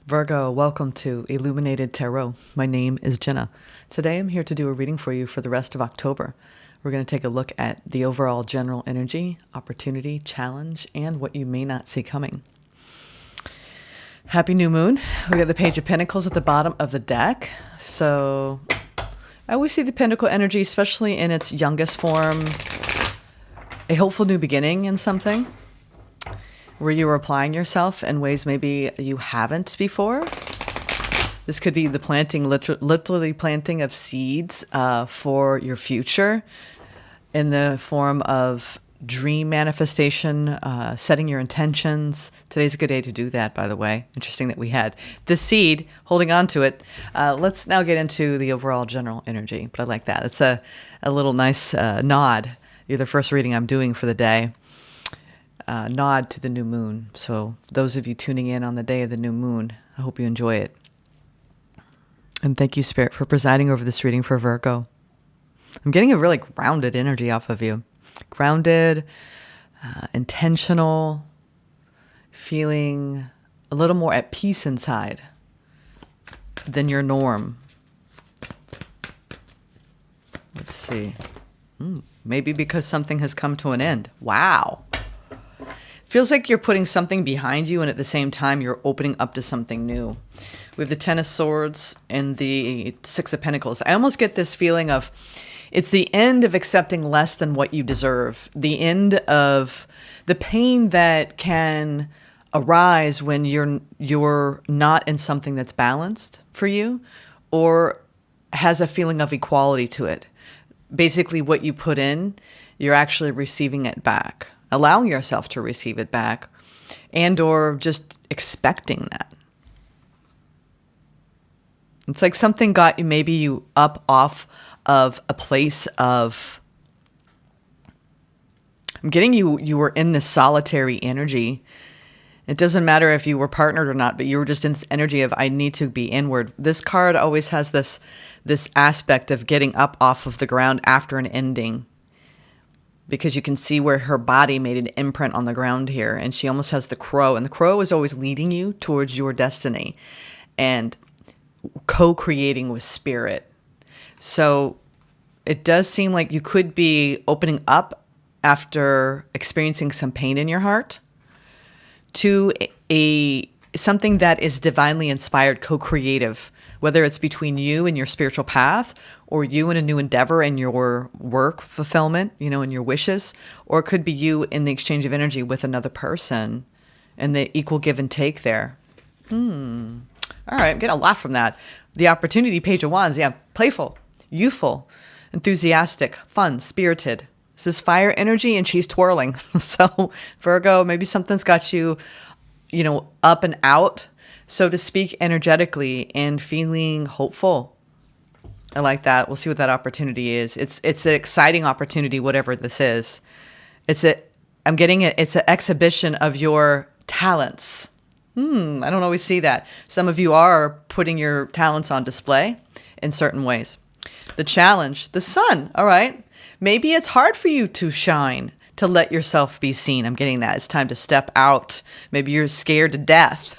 Virgo, welcome to Illuminated Tarot. My name is Jenna. Today I'm here to do a reading for you for the rest of October. We're going to take a look at the overall general energy, opportunity, challenge, and what you may not see coming. Happy new moon. We got the Page of Pentacles at the bottom of the deck. So I always see the Pentacle energy, especially in its youngest form, a hopeful new beginning in something, where you are applying yourself in ways maybe you haven't before. This could be the planting, literally planting of seeds for your future in the form of dream manifestation, setting your intentions. Today's a good day to do that, by the way. Interesting that we had the seed, holding on to it. Let's now get into the overall general energy, but I like that. It's a little nice nod. You're the first reading I'm doing for the day. Nod to the new moon. So those of you tuning in on the day of the new moon, I hope you enjoy it. And thank you, Spirit, for presiding over this reading for Virgo. I'm getting a really grounded energy off of you. Grounded, intentional, feeling a little more at peace inside than your norm. Let's see. Maybe because something has come to an end. Wow. Feels like you're putting something behind you, and at the same time, you're opening up to something new. We have the Ten of Swords and the Six of Pentacles. I almost get this feeling of it's the end of accepting less than what you deserve. The end of the pain that can arise when you're not in something that's balanced for you or has a feeling of equality to it. Basically, what you put in, you're actually receiving it back. Allowing yourself to receive it back, and or just expecting that. It's like something got you up off of a place of, I'm getting you were in this solitary energy. It doesn't matter if you were partnered or not, but you were just in this energy of, I need to be inward. This card always has this aspect of getting up off of the ground after an ending, because you can see where her body made an imprint on the ground here. And she almost has the crow. And the crow is always leading you towards your destiny and co-creating with spirit. So it does seem like you could be opening up after experiencing some pain in your heart to something that is divinely inspired, co-creative, whether it's between you and your spiritual path, or you in a new endeavor and your work fulfillment, and your wishes, or it could be you in the exchange of energy with another person and the equal give and take there. All right, I'm getting a lot from that. The opportunity, Page of Wands, yeah, playful, youthful, enthusiastic, fun, spirited. This is fire energy and she's twirling. So Virgo, maybe something's got you, up and out, so to speak, energetically, and feeling hopeful. I like that. We'll see what that opportunity is. It's an exciting opportunity, whatever this is. I'm getting it. It's an exhibition of your talents. I don't always see that. Some of you are putting your talents on display in certain ways. The challenge, the sun. All right. Maybe it's hard for you to shine, to let yourself be seen. I'm getting that. It's time to step out. Maybe you're scared to death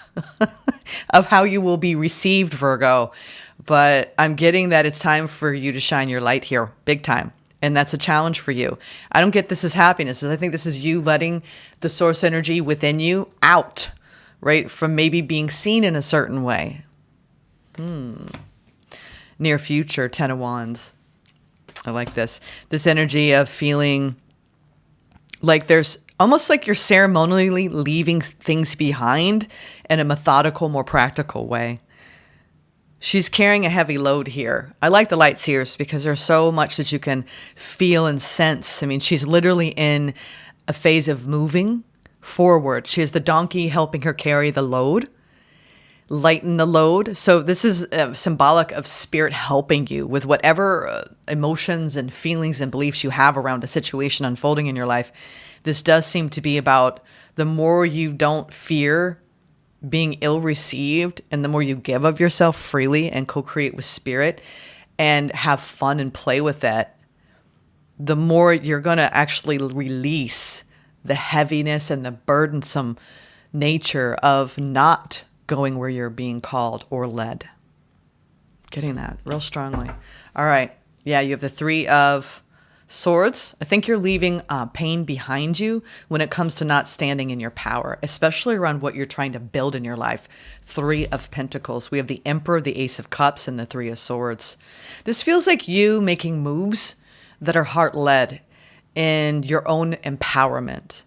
of how you will be received, Virgo. But I'm getting that it's time for you to shine your light here, big time. And that's a challenge for you. I don't get this as happiness. I think this is you letting the source energy within you out, right? From maybe being seen in a certain way. Near future, Ten of Wands. I like this. This energy of feeling like there's almost like you're ceremonially leaving things behind in a methodical, more practical way. She's carrying a heavy load here. I like the light seers because there's so much that you can feel and sense. I mean, she's literally in a phase of moving forward. She has the donkey helping her carry the load, lighten the load. So this is symbolic of spirit helping you with whatever emotions and feelings and beliefs you have around a situation unfolding in your life. This does seem to be about the more you don't fear being ill-received, and the more you give of yourself freely and co-create with spirit and have fun and play with that, the more you're going to actually release the heaviness and the burdensome nature of not going where you're being called or led. Getting that real strongly. All right. Yeah, you have the Three of Swords. I think you're leaving pain behind you when it comes to not standing in your power, especially around what you're trying to build in your life. Three of Pentacles. We have the Emperor, the Ace of Cups, and the Three of Swords. This feels like you making moves that are heart-led in your own empowerment.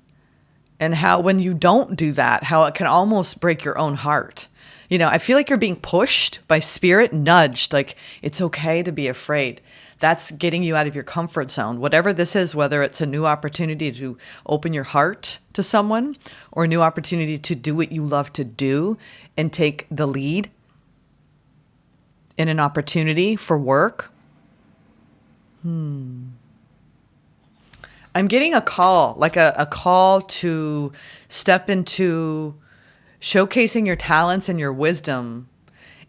And how when you don't do that, how it can almost break your own heart. You know, I feel like you're being pushed by spirit, nudged, like it's okay to be afraid. That's getting you out of your comfort zone. Whatever this is, whether it's a new opportunity to open your heart to someone or a new opportunity to do what you love to do and take the lead in an opportunity for work. I'm getting a call, like a call to step into showcasing your talents and your wisdom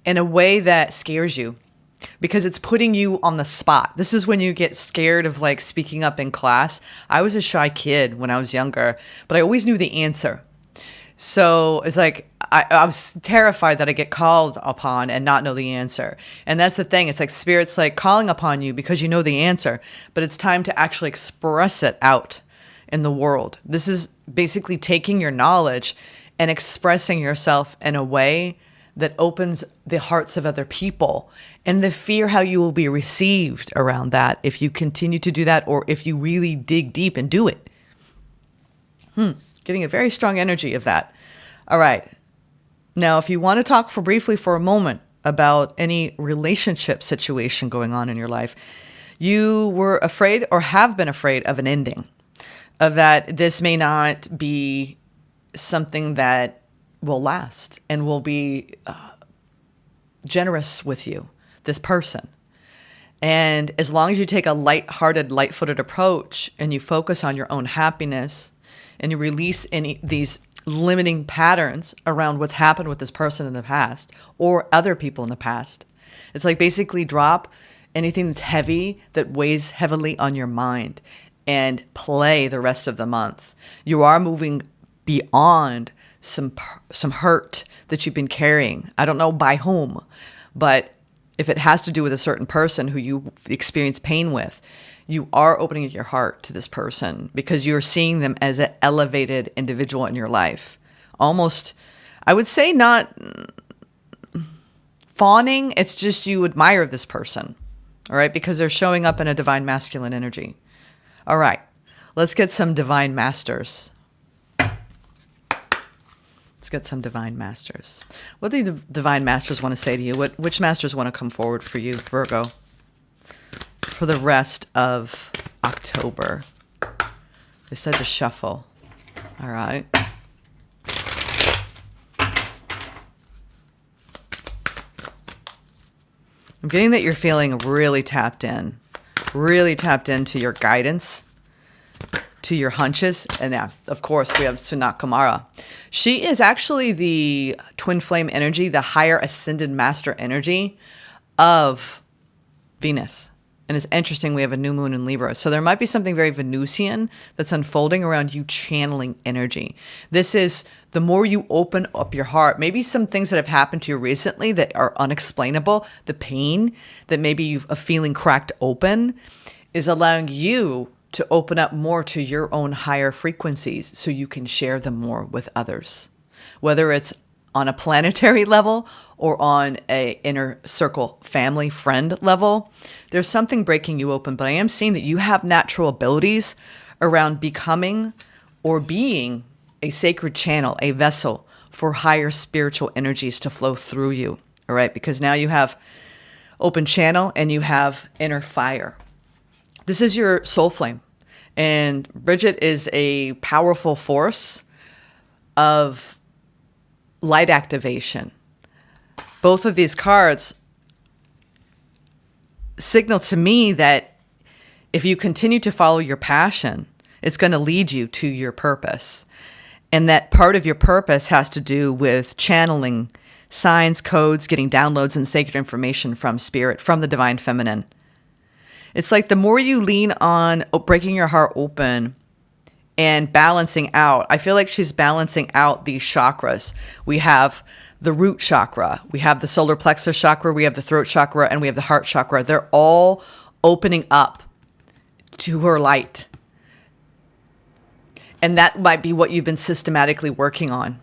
in a way that scares you because it's putting you on the spot. This is when you get scared of like speaking up in class. I was a shy kid when I was younger, but I always knew the answer. So it's like I was terrified that I get called upon and not know the answer. And that's the thing. It's like spirit's like calling upon you because you know the answer, but it's time to actually express it out in the world. This is basically taking your knowledge and expressing yourself in a way that opens the hearts of other people and the fear how you will be received around that if you continue to do that or if you really dig deep and do it. Getting a very strong energy of that. All right. Now, if you want to talk briefly for a moment about any relationship situation going on in your life, you were afraid or have been afraid of an ending, of that this may not be something that will last and will be generous with you, this person. And as long as you take a light-hearted, light-footed approach and you focus on your own happiness and you release these limiting patterns around what's happened with this person in the past or other people in the past. It's like basically drop anything that's heavy that weighs heavily on your mind and play the rest of the month. You are moving beyond some hurt that you've been carrying. I don't know by whom, but if it has to do with a certain person who you experience pain with, you are opening your heart to this person because you're seeing them as an elevated individual in your life. Almost, I would say not fawning, it's just you admire this person, all right? Because they're showing up in a divine masculine energy. All right, let's get some divine masters. Let's get some divine masters. What do the divine masters want to say to you? Which masters want to come forward for you, Virgo, for the rest of October? They said to shuffle. All right. I'm getting that you're feeling really tapped into your guidance, to your hunches. And yeah, of course, we have Sunak Kamara. She is actually the twin flame energy, the higher ascended master energy of Venus. And it's interesting, we have a new moon in Libra. So there might be something very Venusian that's unfolding around you channeling energy. This is the more you open up your heart, maybe some things that have happened to you recently that are unexplainable, the pain that maybe you've a feeling cracked open is allowing you to open up more to your own higher frequencies so you can share them more with others. Whether it's on a planetary level or on a inner circle family friend level, there's something breaking you open. But I am seeing that you have natural abilities around becoming or being a sacred channel, a vessel for higher spiritual energies to flow through you. All right, because now you have open channel and you have inner fire. This is your soul flame. And Bridget is a powerful force of light activation. Both of these cards signal to me that if you continue to follow your passion, it's going to lead you to your purpose. And that part of your purpose has to do with channeling signs, codes, getting downloads and sacred information from spirit, from the divine feminine. It's like the more you lean on breaking your heart open and balancing out, I feel like she's balancing out these chakras. We have the root chakra, we have the solar plexus chakra, we have the throat chakra, and we have the heart chakra. They're all opening up to her light. And that might be what you've been systematically working on.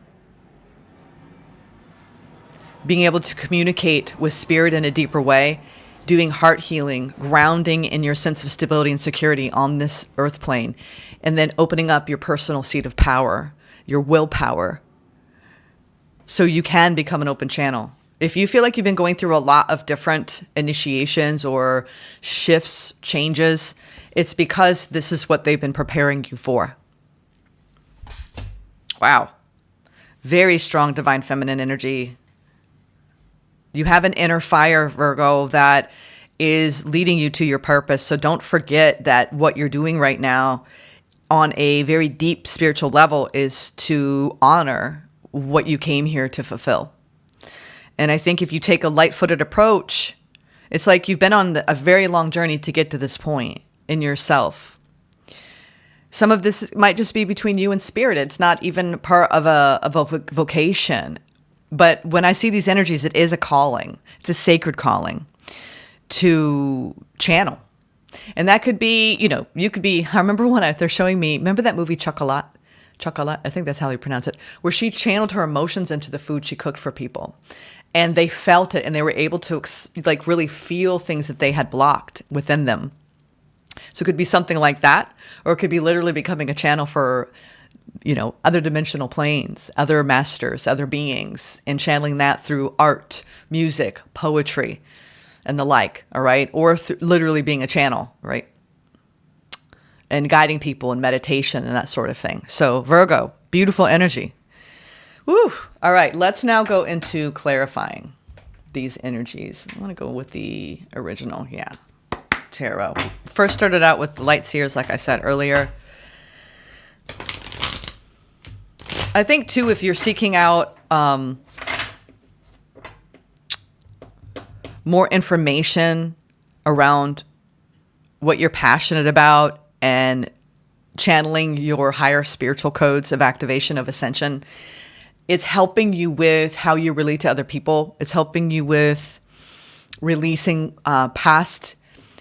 Being able to communicate with spirit in a deeper way, doing heart healing, grounding in your sense of stability and security on this earth plane, and then opening up your personal seat of power, your willpower, so you can become an open channel. If you feel like you've been going through a lot of different initiations or shifts, changes, it's because this is what they've been preparing you for. Wow. Very strong divine feminine energy. You have an inner fire, Virgo, that is leading you to your purpose. So don't forget that what you're doing right now on a very deep spiritual level is to honor what you came here to fulfill. And I think if you take a light-footed approach, it's like you've been on a very long journey to get to this point in yourself. Some of this might just be between you and spirit. It's not even part of a vocation. But when I see these energies, it is a calling. It's a sacred calling to channel. And that could be, you could be, I remember when they're showing me, remember that movie Chocolat? Chocolat, I think that's how you pronounce it, where she channeled her emotions into the food she cooked for people. And they felt it, and they were able to really feel things that they had blocked within them. So it could be something like that, or it could be literally becoming a channel for other dimensional planes, other masters, other beings, and channeling that through art, music, poetry, and the like, all right? Or literally being a channel, right? And guiding people in meditation and that sort of thing. So Virgo, beautiful energy. Woo! All right, let's now go into clarifying these energies. I want to go with the original, tarot. First started out with the light seers, like I said earlier. I think, too, if you're seeking out more information around what you're passionate about and channeling your higher spiritual codes of activation, of ascension, it's helping you with how you relate to other people. It's helping you with releasing past.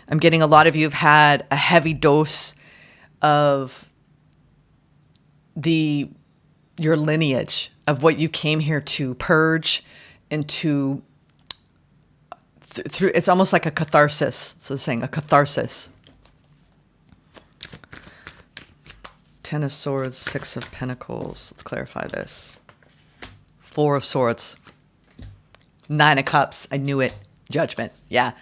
I'm getting a lot of you have had a heavy dose of your lineage, of what you came here to purge and to through. It's almost like a catharsis. So saying a catharsis. Ten of Swords, Six of Pentacles. Let's clarify this. Four of Swords. Nine of Cups. I knew it. Judgment. Yeah.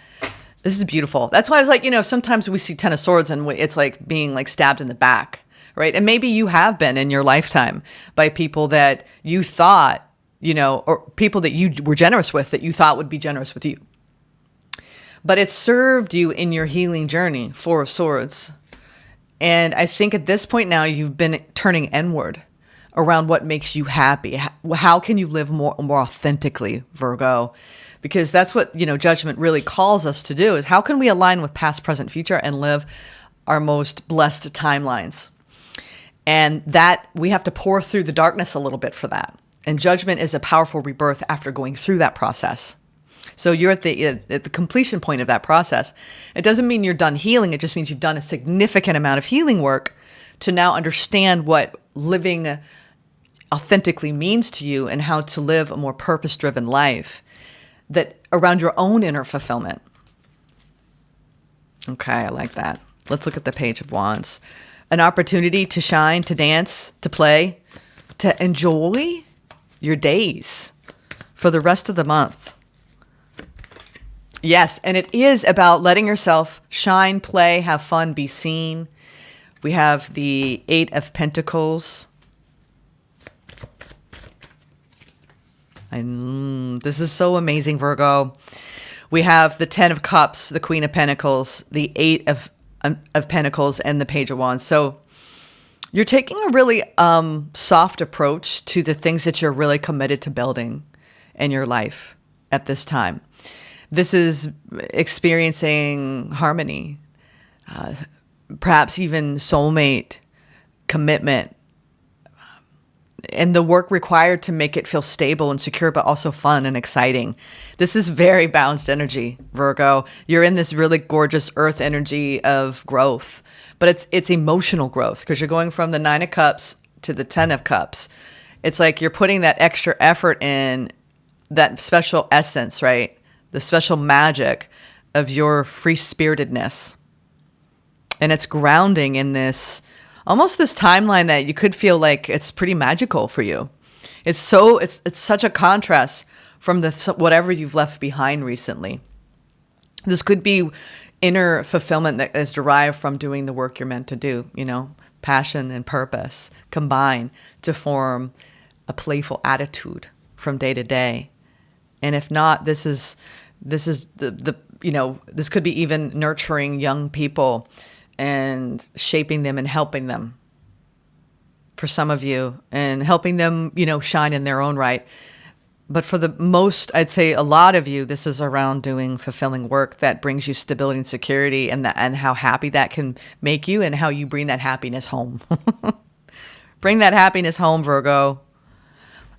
This is beautiful. That's why I was like, sometimes we see Ten of Swords and it's like being like stabbed in the back. Right. And maybe you have been in your lifetime by people that you thought, or people that you were generous with that you thought would be generous with you. But it served you in your healing journey, Four of Swords. And I think at this point now you've been turning inward around what makes you happy. How can you live more authentically, Virgo? Because that's what, judgment really calls us to do, is how can we align with past, present, future and live our most blessed timelines? And that we have to pour through the darkness a little bit for that. And judgment is a powerful rebirth after going through that process. So you're at the completion point of that process. It doesn't mean you're done healing. It just means you've done a significant amount of healing work to now understand what living authentically means to you and how to live a more purpose-driven life that around your own inner fulfillment. Okay, I like that. Let's look at the Page of Wands. An opportunity to shine, to dance, to play, to enjoy your days for the rest of the month. Yes, and it is about letting yourself shine, play, have fun, be seen. We have the Eight of Pentacles. This is so amazing, Virgo. We have the Ten of Cups, the Queen of Pentacles, the Eight of Pentacles, and the Page of Wands. So you're taking a really soft approach to the things that you're really committed to building in your life at this time. This is experiencing harmony, perhaps even soulmate, commitment, and the work required to make it feel stable and secure, but also fun and exciting. This is very balanced energy, Virgo. You're in this really gorgeous earth energy of growth, but it's emotional growth because you're going from the 9 of Cups to the 10 of Cups. It's like you're putting that extra effort in, that special essence, right? The special magic of your free-spiritedness. And it's grounding in this, almost this timeline that you could feel like it's pretty magical for you. It's such a contrast from whatever you've left behind recently. This could be inner fulfillment that is derived from doing the work you're meant to do, passion and purpose combine to form a playful attitude from day to day. And if not, this is this could be even nurturing young people and shaping them and helping them for some of you, and helping them, shine in their own right. But for the most, I'd say a lot of you, this is around doing fulfilling work that brings you stability and security, and how happy that can make you, and how you bring that happiness home. Bring that happiness home, Virgo.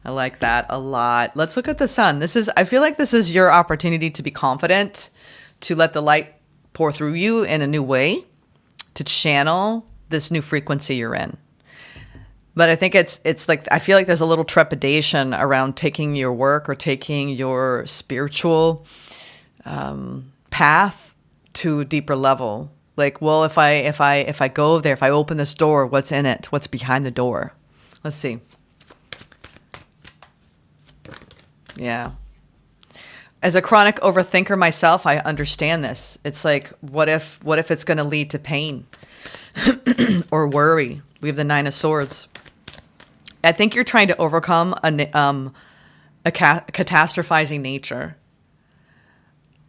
I like that a lot. Let's look at the sun. I feel like this is your opportunity to be confident, to let the light pour through you in a new way, to channel this new frequency you're in. But I think it's like, I feel like there's a little trepidation around taking your work or taking your spiritual path to a deeper level. Like, well, if I go there, if I open this door, what's in it? What's behind the door? Let's see. Yeah. As a chronic overthinker myself, I understand this. It's like, what if it's going to lead to pain or worry? We have the 9 of Swords. I think you're trying to overcome a catastrophizing nature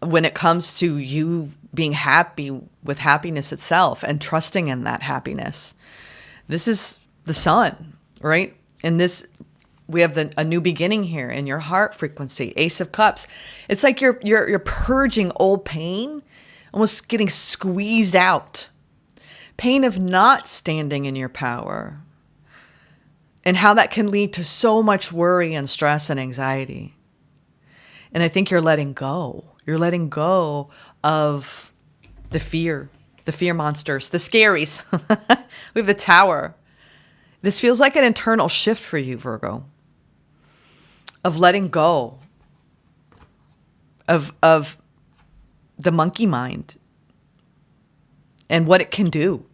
when it comes to you being happy with happiness itself and trusting in that happiness. This is the sun, right? And this, we have a new beginning here in your heart frequency, Ace of Cups. It's like you're purging old pain, almost getting squeezed out. Pain of not standing in your power, and how that can lead to so much worry and stress and anxiety. And I think you're letting go. You're letting go of the fear monsters, the scaries. We have the Tower. This feels like an internal shift for you, Virgo, of letting go of the monkey mind and what it can do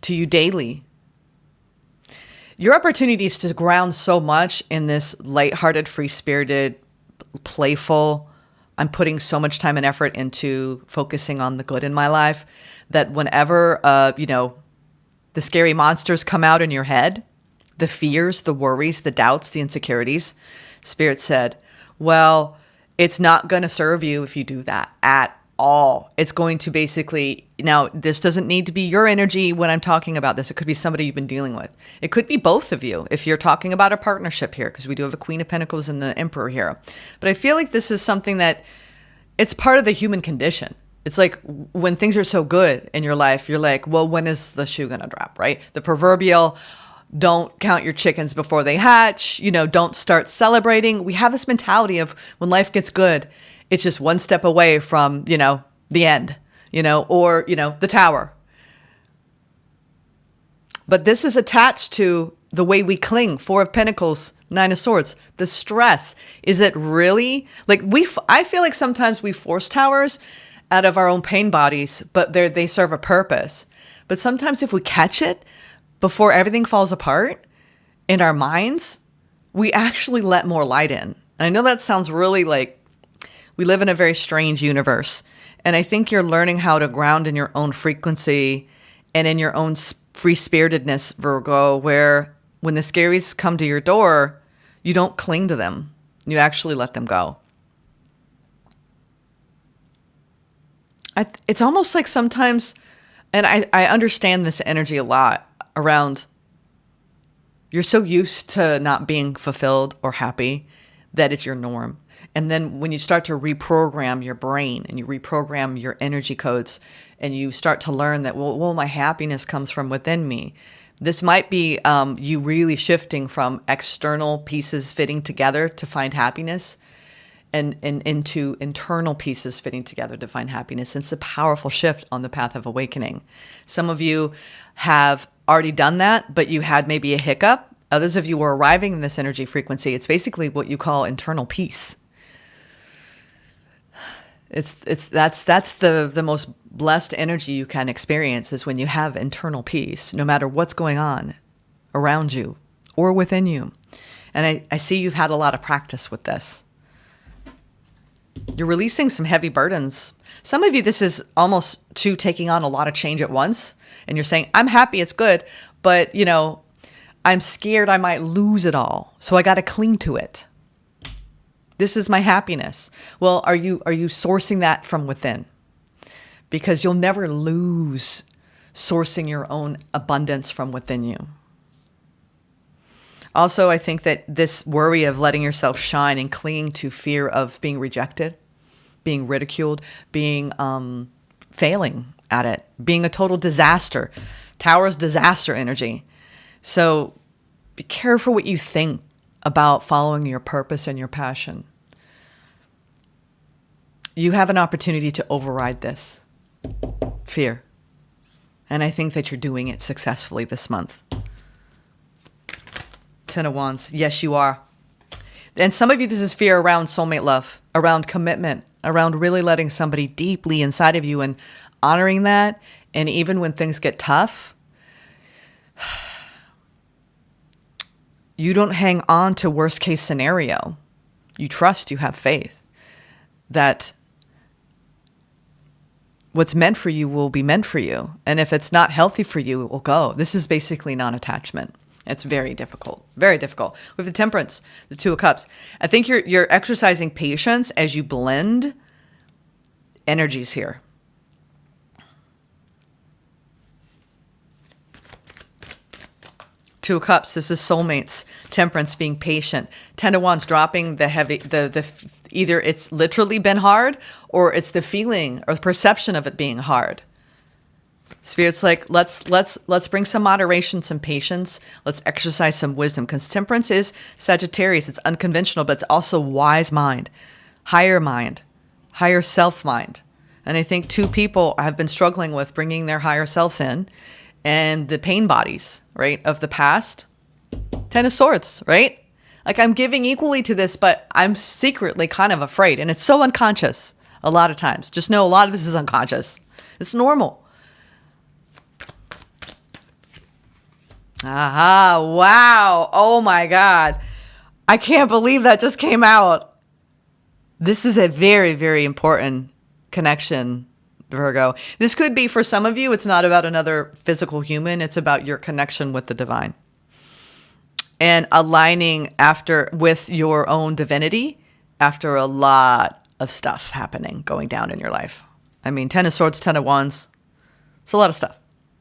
to you daily. Your opportunities to ground so much in this lighthearted, free-spirited, playful, I'm putting so much time and effort into focusing on the good in my life, that whenever, the scary monsters come out in your head, the fears, the worries, the doubts, the insecurities, Spirit said, well, it's not going to serve you if you do that at all. It's going to basically, now this doesn't need to be your energy when I'm talking about this. It could be somebody you've been dealing with. It could be both of you if you're talking about a partnership here, because we do have a Queen of Pentacles and the Emperor here. But I feel like this is something that it's part of the human condition. It's like when things are so good in your life, you're like, well, when is the shoe going to drop, right? The proverbial, don't count your chickens before they hatch, don't start celebrating. We have this mentality of when life gets good, it's just one step away from, the end, or, the Tower. But this is attached to the way we cling. 4 of Pentacles, 9 of Swords, the stress. Is it really like I feel like sometimes we force towers out of our own pain bodies, but they serve a purpose. But sometimes if we catch it before everything falls apart in our minds, we actually let more light in. And I know that sounds really like we live in a very strange universe. And I think you're learning how to ground in your own frequency and in your own free-spiritedness, Virgo, where when the scaries come to your door, you don't cling to them. You actually let them go. It's almost like sometimes, and I understand this energy a lot, around you're so used to not being fulfilled or happy that it's your norm. And then when you start to reprogram your brain and you reprogram your energy codes and you start to learn that, well, my happiness comes from within me, This might be you really shifting from external pieces fitting together to find happiness and into internal pieces fitting together to find happiness. It's a powerful shift on the path of awakening. Some of you have already done that, but you had maybe a hiccup. Others of you were arriving in this energy frequency. It's basically what you call internal peace. That's the most blessed energy you can experience, is when you have internal peace, no matter what's going on around you or within you. And I see you've had a lot of practice with this. You're releasing some heavy burdens. Some of you, this is almost to taking on a lot of change at once. And you're saying, I'm happy, it's good, but I'm scared I might lose it all. So I got to cling to it. This is my happiness. Well, are you sourcing that from within? Because you'll never lose sourcing your own abundance from within you. Also, I think that this worry of letting yourself shine and clinging to fear of being rejected, being ridiculed, being failing at it, being a total disaster. Tower's disaster energy. So be careful what you think about following your purpose and your passion. You have an opportunity to override this fear. And I think that you're doing it successfully this month. Ten of Wands. Yes, you are. And some of you, this is fear around soulmate love, around commitment, around really letting somebody deeply inside of you and honoring that. And even when things get tough, you don't hang on to worst case scenario. You trust, you have faith that what's meant for you will be meant for you. And if it's not healthy for you, it will go. This is basically non-attachment. It's very difficult, very difficult. With the Temperance, the Two of Cups, I think you're exercising patience as you blend energies here. Two of Cups, this is soulmates. Temperance, being patient. Ten of Wands, dropping the heavy, either it's literally been hard or it's the feeling or the perception of it being hard. Spirit's like, let's bring some moderation, some patience. Let's exercise some wisdom, because Temperance is Sagittarius. It's unconventional, but it's also wise mind, higher self mind. And I think two people have been struggling with bringing their higher selves in, and the pain bodies, right, of the past. Ten of Swords, right? Like, I'm giving equally to this, but I'm secretly kind of afraid. And it's so unconscious a lot of times. Just know a lot of this is unconscious. It's normal. Aha, wow. Oh my God. I can't believe that just came out. This is a very, very important connection, Virgo. This could be, for some of you, it's not about another physical human. It's about your connection with the divine and aligning with your own divinity after a lot of stuff happening, going down in your life. I mean, Ten of Swords, Ten of Wands. It's a lot of stuff.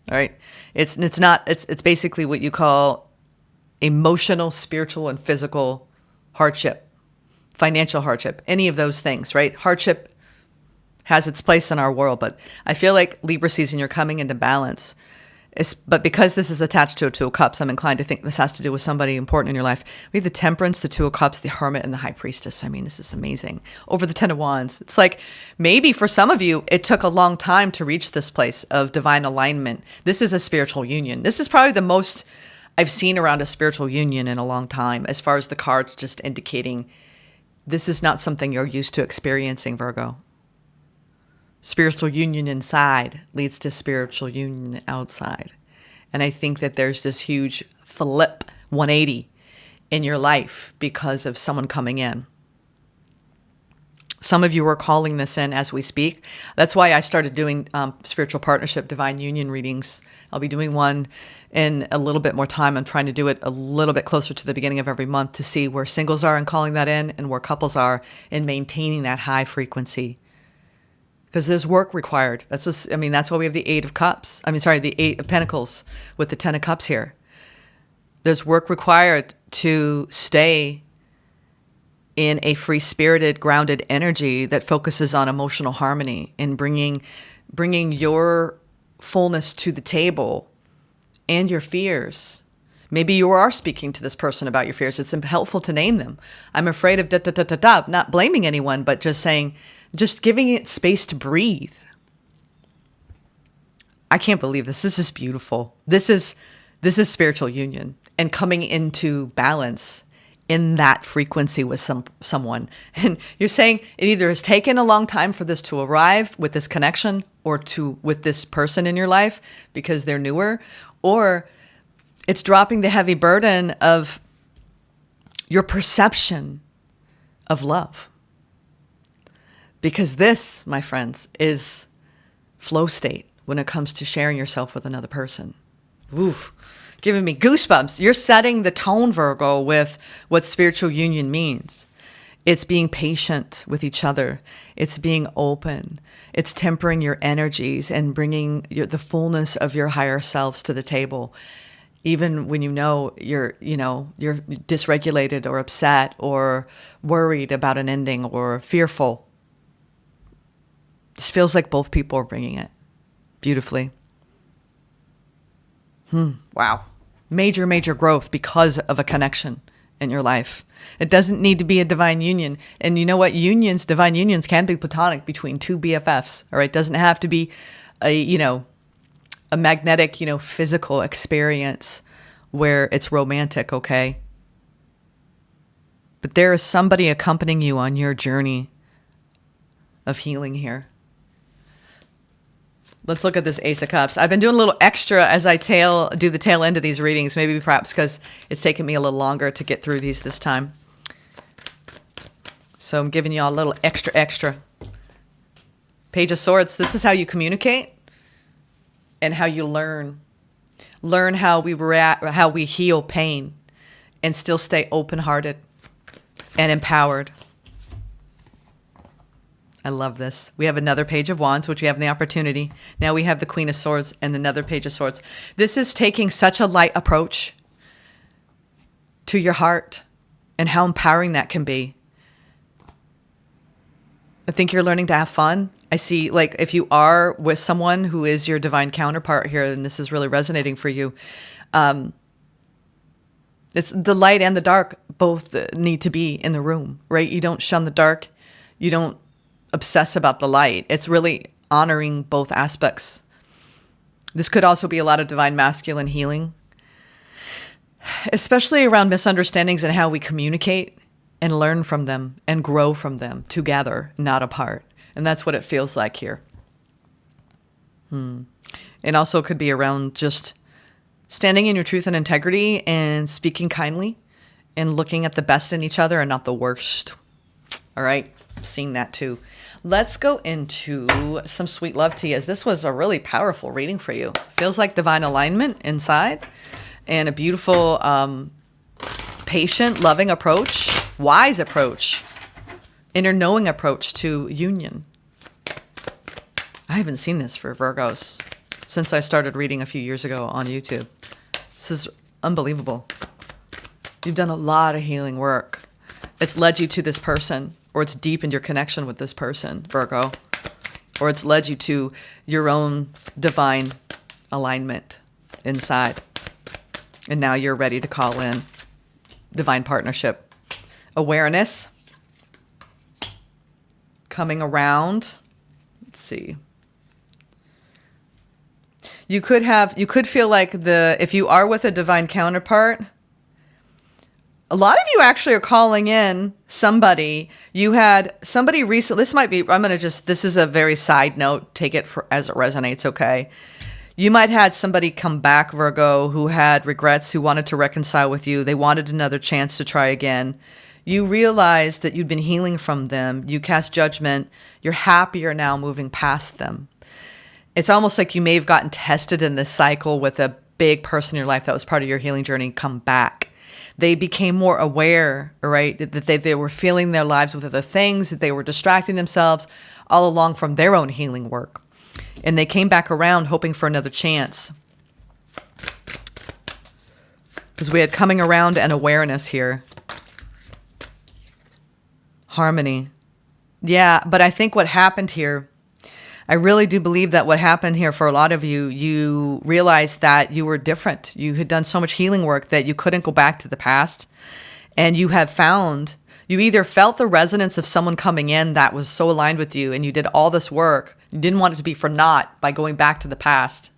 All right. It's basically what you call emotional, spiritual, and physical hardship, financial hardship, any of those things, right? Hardship has its place in our world, but I feel like Libra season, you're coming into balance. But because this is attached to a Two of Cups, I'm inclined to think this has to do with somebody important in your life. We have the Temperance, the Two of Cups, the Hermit, and the High Priestess. I mean, this is amazing. Over the Ten of Wands. It's like, maybe for some of you, it took a long time to reach this place of divine alignment. This is a spiritual union. This is probably the most I've seen around a spiritual union in a long time, as far as the cards just indicating this is not something you're used to experiencing, Virgo. Spiritual union inside leads to spiritual union outside. And I think that there's this huge flip 180 in your life because of someone coming in. Some of you are calling this in as we speak. That's why I started doing spiritual partnership, divine union readings. I'll be doing one in a little bit more time. I'm trying to do it a little bit closer to the beginning of every month to see where singles are in calling that in and where couples are in maintaining that high frequency. Because there's work required. That's why we have the Eight of Cups. The Eight of Pentacles with the Ten of Cups here. There's work required to stay in a free-spirited, grounded energy that focuses on emotional harmony and bringing your fullness to the table and your fears. Maybe you are speaking to this person about your fears. It's helpful to name them. I'm afraid of da da da da da. Not blaming anyone, but just saying, just giving it space to breathe. I can't believe this. This is beautiful. This is spiritual union and coming into balance in that frequency with someone. And you're saying it either has taken a long time for this to arrive with this connection or with this person in your life because they're newer, or it's dropping the heavy burden of your perception of love. Because this, my friends, is flow state when it comes to sharing yourself with another person. Oof, giving me goosebumps. You're setting the tone, Virgo, with what spiritual union means. It's being patient with each other. It's being open. It's tempering your energies and bringing the fullness of your higher selves to the table. Even when you're dysregulated or upset or worried about an ending or fearful. This feels like both people are bringing it beautifully. Wow. Major, major growth because of a connection in your life. It doesn't need to be a divine union. And you know what? Divine unions can be platonic between two BFFs. All right. It doesn't have to be a magnetic, physical experience where it's romantic. Okay. But there is somebody accompanying you on your journey of healing here. Let's look at this Ace of Cups. I've been doing a little extra as I do the tail end of these readings, maybe perhaps because it's taken me a little longer to get through these this time. So I'm giving you all a little extra. Page of Swords. This is how you communicate and how you learn. Learn how we heal pain and still stay open-hearted and empowered. I love this. We have another Page of Wands, which we have the opportunity. Now we have the Queen of Swords and another Page of Swords. This is taking such a light approach to your heart and how empowering that can be. I think you're learning to have fun. I see, like, if you are with someone who is your divine counterpart here, and this is really resonating for you, it's the light and the dark both need to be in the room, right? You don't shun the dark. You don't obsess about the light. It's really honoring both aspects. This could also be a lot of divine masculine healing, especially around misunderstandings and how we communicate and learn from them and grow from them together, not apart. And that's what it feels like here. It also could be around just standing in your truth and integrity and speaking kindly and looking at the best in each other and not the worst. All right. Seeing that too. Let's go into some sweet love tea, as this was a really powerful reading for you. Feels like divine alignment inside and a beautiful, patient, loving approach, wise approach, inner knowing approach to union. I haven't seen this for Virgos since I started reading a few years ago on YouTube. This is unbelievable. You've done a lot of healing work. It's led you to this person, or it's deepened your connection with this person, Virgo, or it's led you to your own divine alignment inside. And now you're ready to call in divine partnership. Awareness coming around. Let's see. You could feel like if you are with a divine counterpart, a lot of you actually are calling in somebody. You had somebody recently, this is a very side note, take it as it resonates, okay? You might had somebody come back, Virgo, who had regrets, who wanted to reconcile with you. They wanted another chance to try again. You realized that you'd been healing from them. You cast judgment. You're happier now moving past them. It's almost like you may have gotten tested in this cycle with a big person in your life that was part of your healing journey come back. They became more aware, right, that they were filling their lives with other things, that they were distracting themselves all along from their own healing work. And they came back around hoping for another chance. Because we had coming around and awareness here. Harmony. Yeah, but I think what happened here, I really do believe that what happened here for a lot of you, you realized that you were different. You had done so much healing work that you couldn't go back to the past. And you have found, you either felt the resonance of someone coming in that was so aligned with you and you did all this work. You didn't want it to be for naught by going back to the past.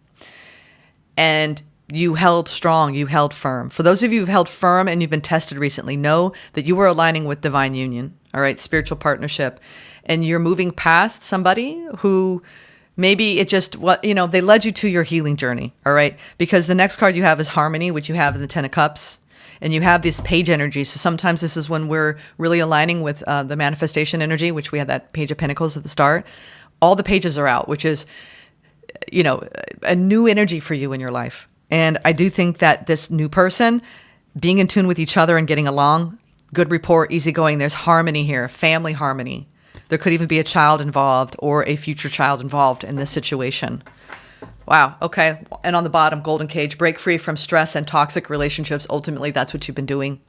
And you held strong, you held firm. For those of you who've held firm and you've been tested recently, know that you were aligning with divine union, all right, spiritual partnership. And you're moving past somebody who maybe it just, they led you to your healing journey, all right? Because the next card you have is harmony, which you have in the 10 of Cups. And you have this page energy. So sometimes this is when we're really aligning with the manifestation energy, which we had that Page of Pentacles at the start. All the pages are out, which is, a new energy for you in your life. And I do think that this new person, being in tune with each other and getting along, good rapport, easygoing, there's harmony here, family harmony. There could even be a child involved or a future child involved in this situation. Wow. Okay. And on the bottom, golden cage, break free from stress and toxic relationships. Ultimately, that's what you've been doing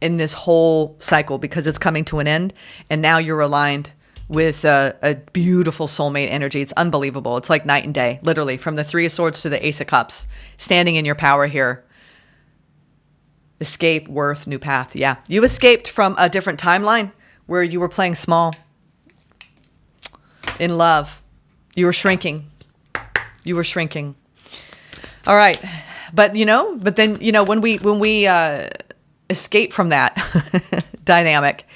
in this whole cycle because it's coming to an end. And now you're aligned with a beautiful soulmate energy. It's unbelievable. It's like night and day, literally, from the 3 of Swords to the Ace of Cups, standing in your power here. Escape, worth, new path. Yeah. You escaped from a different timeline where you were playing small in love. You were shrinking. You were shrinking. All right. But, then, when we escape from that dynamic,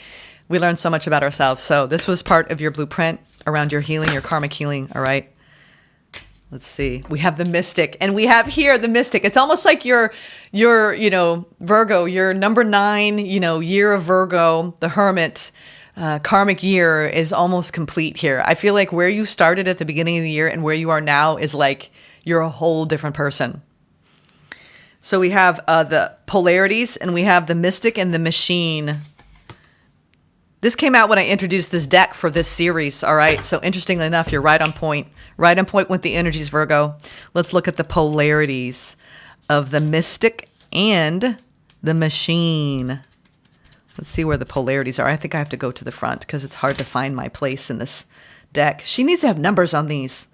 we learn so much about ourselves. So this was part of your blueprint around your healing, your karmic healing. All right. Let's see. We have the Mystic, and we have here the Mystic. It's almost like your Virgo, your number 9, year of Virgo, the Hermit, karmic year is almost complete here. I feel like where you started at the beginning of the year and where you are now is like you're a whole different person. So we have the polarities, and we have the Mystic and the Machine. This came out when I introduced this deck for this series, all right? So interestingly enough, you're right on point with the energies, Virgo. Let's look at the polarities of the Mystic and the Machine. Let's see where the polarities are. I think I have to go to the front because it's hard to find my place in this deck. She needs to have numbers on these.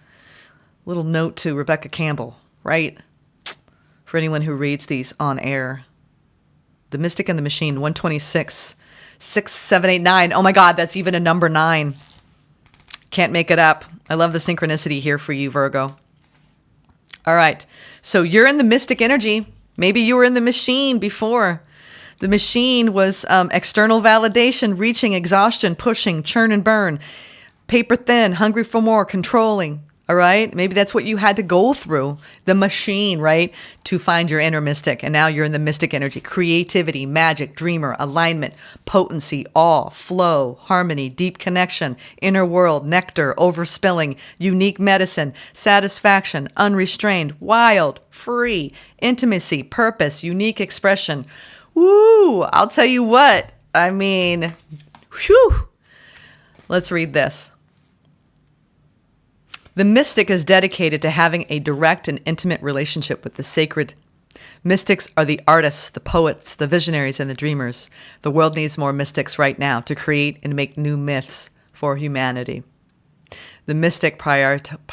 Little note to Rebecca Campbell, right? For anyone who reads these on air. The Mystic and the Machine, 126, 6, 7, 8, 9. Oh my God, that's even a number 9. Can't make it up. I love the synchronicity here for you, Virgo. All right. So you're in the Mystic energy. Maybe you were in the Machine before. The Machine was external validation, reaching, exhaustion, pushing, churn and burn, paper thin, hungry for more, controlling. All right. Maybe that's what you had to go through, the Machine, right? To find your inner Mystic. And now you're in the Mystic energy, creativity, magic, dreamer, alignment, potency, awe, flow, harmony, deep connection, inner world, nectar, overspilling, unique medicine, satisfaction, unrestrained, wild, free, intimacy, purpose, unique expression. Woo! I'll tell you what. I mean, whew. Let's read this. The Mystic is dedicated to having a direct and intimate relationship with the sacred. Mystics are the artists, the poets, the visionaries, and the dreamers. The world needs more mystics right now to create and make new myths for humanity. The Mystic prioritizes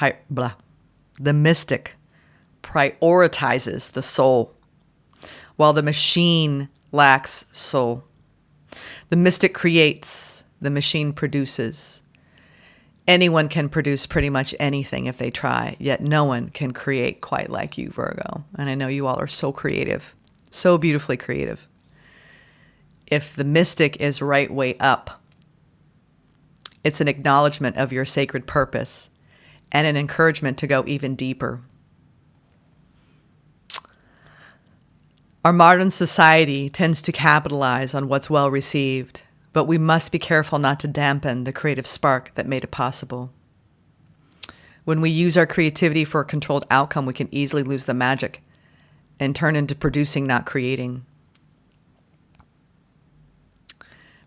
the soul, while the Machine lacks soul. The Mystic creates, the Machine produces. Anyone can produce pretty much anything if they try, yet no one can create quite like you, Virgo. And I know you all are so creative, so beautifully creative. If the Mystic is right way up, it's an acknowledgement of your sacred purpose and an encouragement to go even deeper. Our modern society tends to capitalize on what's well received, but we must be careful not to dampen the creative spark that made it possible. When we use our creativity for a controlled outcome, we can easily lose the magic and turn into producing, not creating.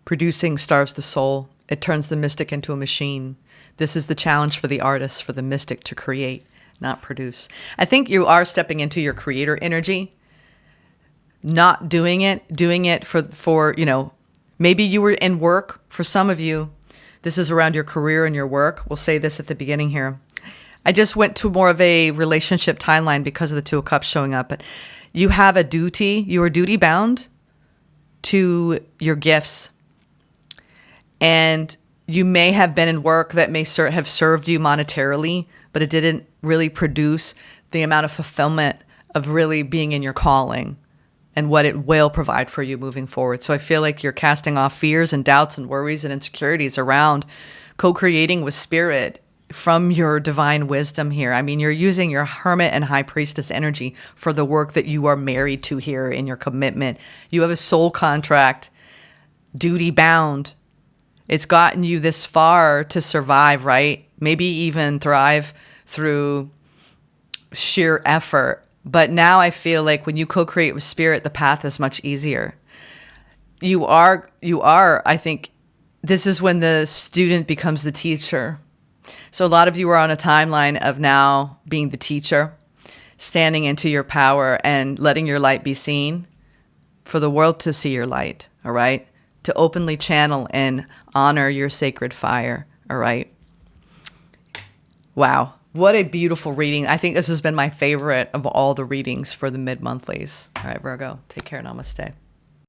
Producing starves the soul. It turns the Mystic into a machine. This is the challenge for the artist, for the Mystic, to create, not produce. I think you are stepping into your creator energy, not doing it for maybe you were in work, for some of you, This is around your career and your work. We'll say this at the beginning here. I just went to more of a relationship timeline because of the Two of Cups showing up. But you have a duty. You are duty bound to your gifts. And you may have been in work that may have served you monetarily, but it didn't really produce the amount of fulfillment of really being in your calling and what it will provide for you moving forward. So I feel like you're casting off fears and doubts and worries and insecurities around co-creating with spirit from your divine wisdom here. I mean, you're using your hermit and high priestess energy for the work that you are married to here in your commitment. You have a soul contract, duty bound. It's gotten you this far to survive, right? Maybe even thrive through sheer effort. But now I feel like when you co-create with spirit, the path is much easier. You are, I think this is when the student becomes the teacher. So a lot of you are on a timeline of now being the teacher, standing into your power and letting your light be seen for the world to see your light, all right? To openly channel and honor your sacred fire, all right? Wow, what a beautiful reading. I think this has been my favorite of all the readings for the mid-monthlies. All right, Virgo, take care, namaste.